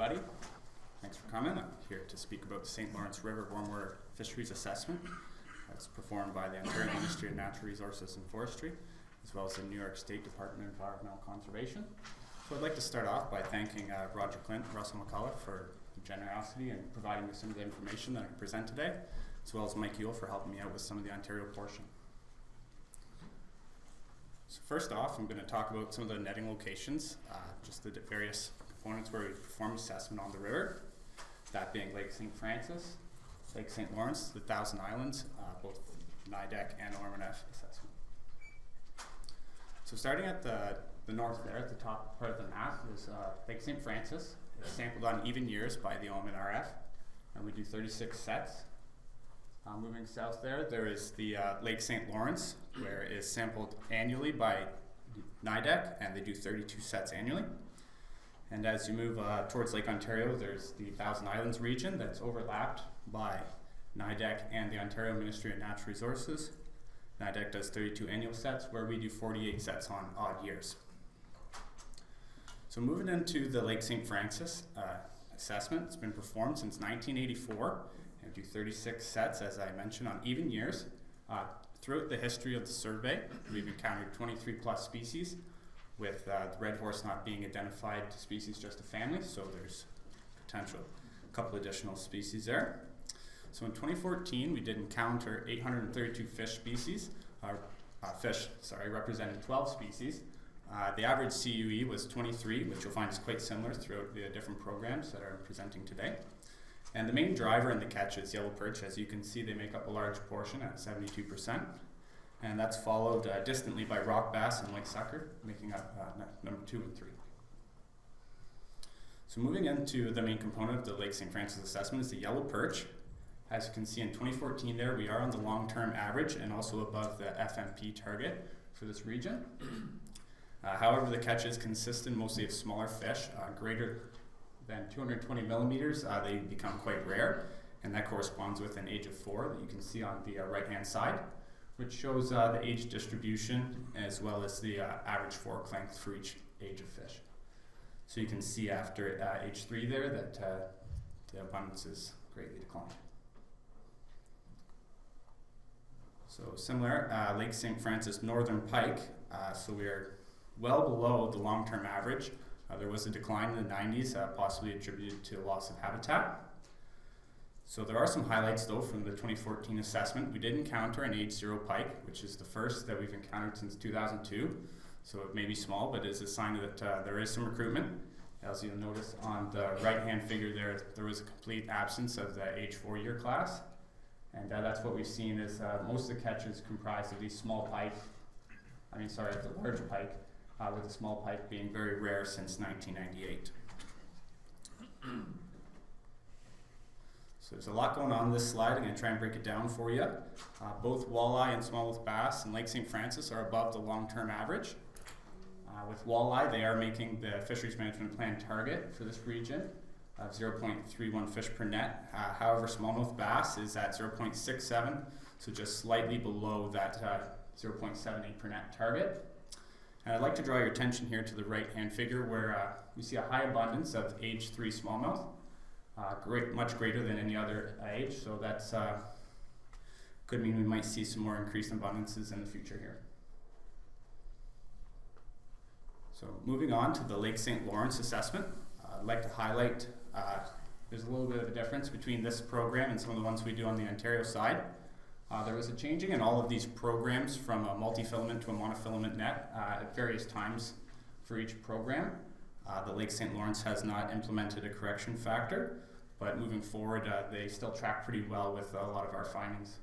everybody. Thanks for coming. I'm here to speak about the St. Lawrence River Warmwater Fisheries Assessment that's performed by the Ontario Ministry of Natural Resources and Forestry, as well as the New York State Department of Environmental Conservation. So I'd like to start off by thanking Roger Clint and Russell McCullough for the generosity and providing me some of the information that I present today, as well as Mike Yule for helping me out with some of the Ontario portion. So first off, I'm going to talk about some of the netting locations, just the various components where we perform assessment on the river, that being Lake St. Francis, Lake St. Lawrence, the Thousand Islands, both NIDEC and ORMNF assessment. So starting at the north there, at the top part of the map, is Lake St. Francis. It's sampled on even years by the OMNRF, and we do 36 sets. Moving south there is the Lake St. Lawrence, where it is sampled annually by NIDEC, and they do 32 sets annually. And as you move towards Lake Ontario, there's the Thousand Islands region that's overlapped by NIDEC and the Ontario Ministry of Natural Resources. NIDEC does 32 annual sets, where we do 48 sets on odd years. So moving into the Lake St. Francis assessment, it's been performed since 1984. And we do 36 sets, as I mentioned, on even years. Throughout the history of the survey, we've encountered 23 plus species, with the red horse not being identified to species, just a family, so there's potential a couple additional species there. So in 2014, we did encounter 832 fish species, representing 12 species. The average CUE was 23, which you'll find is quite similar throughout the different programs that I'm presenting today. And the main driver in the catch is yellow perch. As you can see, they make up a large portion at 72%. And that's followed distantly by rock bass and white sucker, making up number 2 and 3. So moving into the main component of the Lake St. Francis assessment is the yellow perch. As you can see in 2014 there, we are on the long-term average and also above the FMP target for this region. However, the catch is consistent mostly of smaller fish, greater than 220 millimeters. They become quite rare, and that corresponds with an age of 4 that you can see on the right-hand side, which shows the age distribution as well as the average fork length for each age of fish. So you can see after age 3 there that the abundance is greatly declined. So similar, Lake St. Francis northern pike, so we are well below the long-term average. There was a decline in the 90s, possibly attributed to loss of habitat. So there are some highlights though from the 2014 assessment. We did encounter an age 0 pike, which is the first that we've encountered since 2002. So it may be small, but it's a sign that there is some recruitment. As you'll notice on the right-hand figure there was a complete absence of the age 4-year class. And that's what we've seen is most of the catches comprised of these small pike, the large pike, with the small pike being very rare since 1998. So there's a lot going on in this slide. I'm going to try and break it down for you. Both walleye and smallmouth bass in Lake St. Francis are above the long-term average. With walleye, they are making the fisheries management plan target for this region of 0.31 fish per net. However, smallmouth bass is at 0.67, so just slightly below that 0.78 per net target. And I'd like to draw your attention here to the right-hand figure where we see a high abundance of age 3 smallmouth. Much greater than any other age, so that's could mean we might see some more increased abundances in the future here. So moving on to the Lake St. Lawrence assessment, I'd like to highlight there's a little bit of a difference between this program and some of the ones we do on the Ontario side. There was a changing in all of these programs from a multi-filament to a monofilament net at various times for each program. The Lake St. Lawrence has not implemented a correction factor, but moving forward, they still track pretty well with a lot of our findings.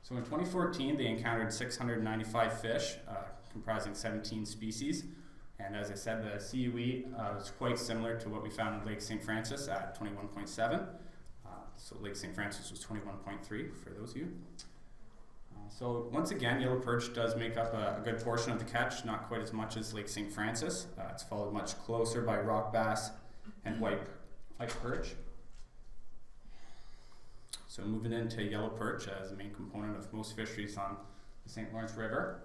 So in 2014, they encountered 695 fish, comprising 17 species. And as I said, the CUE was quite similar to what we found in Lake St. Francis at 21.7. So Lake St. Francis was 21.3 for those of you. So once again, yellow perch does make up a good portion of the catch, not quite as much as Lake St. Francis. It's followed much closer by rock bass and white perch. So moving into yellow perch as the main component of most fisheries on the St. Lawrence River.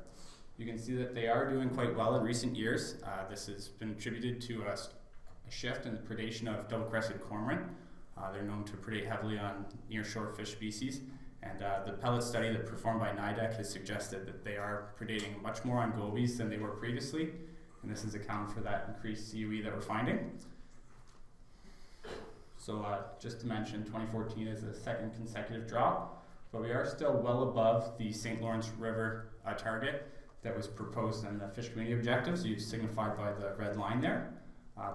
You can see that they are doing quite well in recent years. This has been attributed to a shift in the predation of double-crested cormorant. They're known to predate heavily on near-shore fish species, and the pellet study that performed by NIDEC has suggested that they are predating much more on gobies than they were previously, and this is accounted for that increased CUE that we're finding. So just to mention, 2014 is the second consecutive drop, but we are still well above the St. Lawrence River target that was proposed in the fish community objectives, signified by the red line there.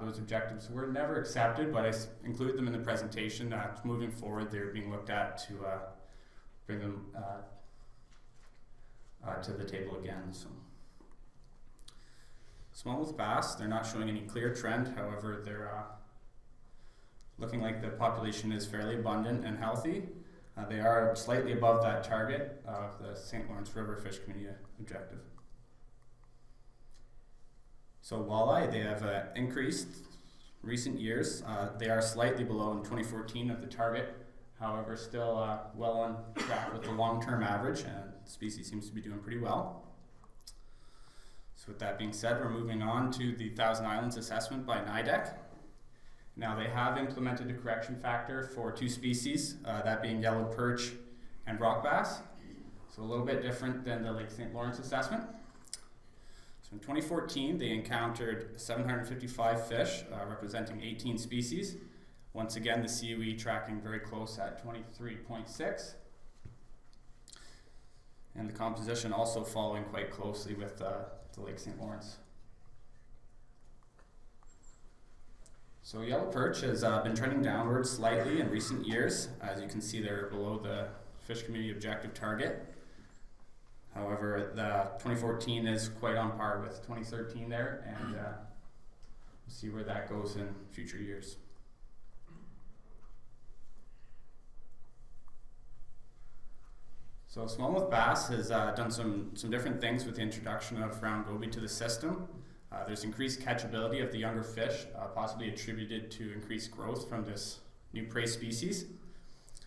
Those objectives were never accepted, but I include them in the presentation. Moving forward, they're being looked at to bring them to the table again. So, smallmouth bass, they're not showing any clear trend. However, they're looking like the population is fairly abundant and healthy. They are slightly above that target of the St. Lawrence River Fish Community objective. So walleye, they have increased recent years. They are slightly below in 2014 of the target. However, still well on track with the long-term average, and the species seems to be doing pretty well. So with that being said, we're moving on to the Thousand Islands assessment by NIDEC. Now they have implemented a correction factor for 2 species, that being yellow perch and rock bass. So a little bit different than the Lake St. Lawrence assessment. So in 2014, they encountered 755 fish, representing 18 species. Once again, the CUE tracking very close at 23.6. And the composition also following quite closely with the Lake St. Lawrence. So yellow perch has been trending downwards slightly in recent years. As you can see, they're below the fish community objective target. However, the 2014 is quite on par with 2013 there, and we'll see where that goes in future years. So smallmouth bass has done some different things with the introduction of round goby to the system. There's increased catchability of the younger fish, possibly attributed to increased growth from this new prey species.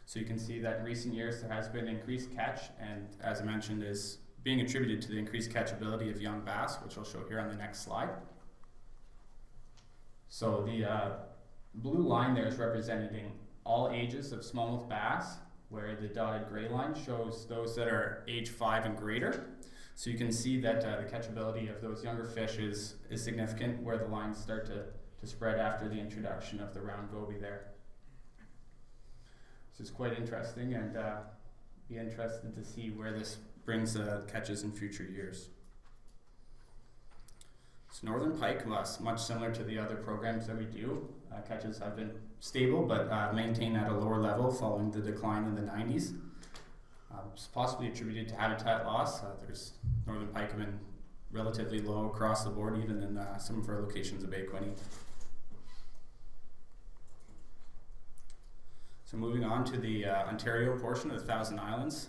So you can see that in recent years there has been increased catch, and as I mentioned, is being attributed to the increased catchability of young bass, which I'll show here on the next slide. So the blue line there is representing all ages of smallmouth bass, where the dotted gray line shows those that are age 5 and greater. So you can see that the catchability of those younger fish is significant, where the lines start to spread after the introduction of the round goby there. This is quite interesting, and be interested to see where this brings catches in future years. So northern pike, much similar to the other programs that we do. Catches have been stable, but maintained at a lower level following the decline in the 90s. It's possibly attributed to habitat loss. There's northern pike have been relatively low across the board, even in some of our locations of Bay Quinte. So moving on to the Ontario portion of the Thousand Islands.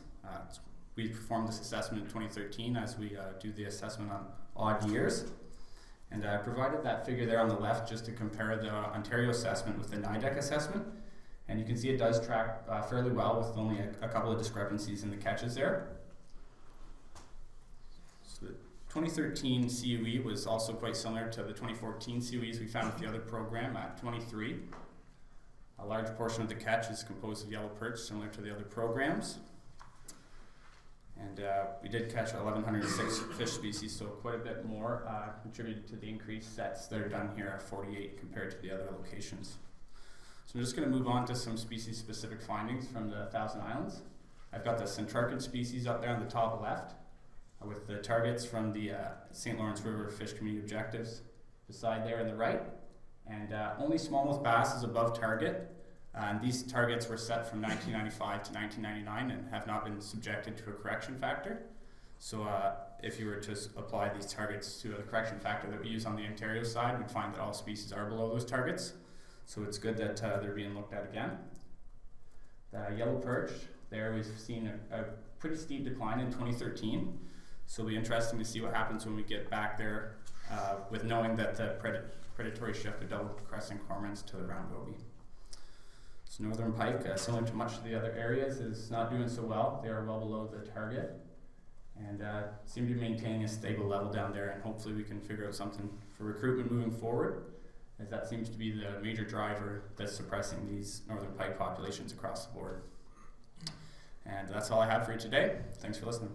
We performed this assessment in 2013 as we do the assessment on odd years. And I provided that figure there on the left just to compare the Ontario assessment with the NIDEC assessment. And you can see it does track fairly well with only a couple of discrepancies in the catches there. So the 2013 CUE was also quite similar to the 2014 CUEs we found with the other program at 23. A large portion of the catch is composed of yellow perch, similar to the other programs. And we did catch 1,106 fish species, so quite a bit more contributed to the increased sets that are done here at 48 compared to the other locations. So I'm just going to move on to some species-specific findings from the Thousand Islands. I've got the centrarchid species up there on the top left, with the targets from the St. Lawrence River Fish Community objectives beside there on the right. And only smallmouth bass is above target. And these targets were set from 1995 to 1999 and have not been subjected to a correction factor. So if you were to apply these targets to a correction factor that we use on the Ontario side, we'd find that all species are below those targets. So it's good that they're being looked at again. The yellow perch, there we've seen a pretty steep decline in 2013. So it'll be interesting to see what happens when we get back there with knowing that the predatory shift of double-cresting cormorants to the round goby. So northern pike, similar to much of the other areas, is not doing so well. They are well below the target and seem to be maintaining a stable level down there, and hopefully we can figure out something for recruitment moving forward. as that seems to be the major driver that's suppressing these northern pike populations across the board. And that's all I have for you today. Thanks for listening.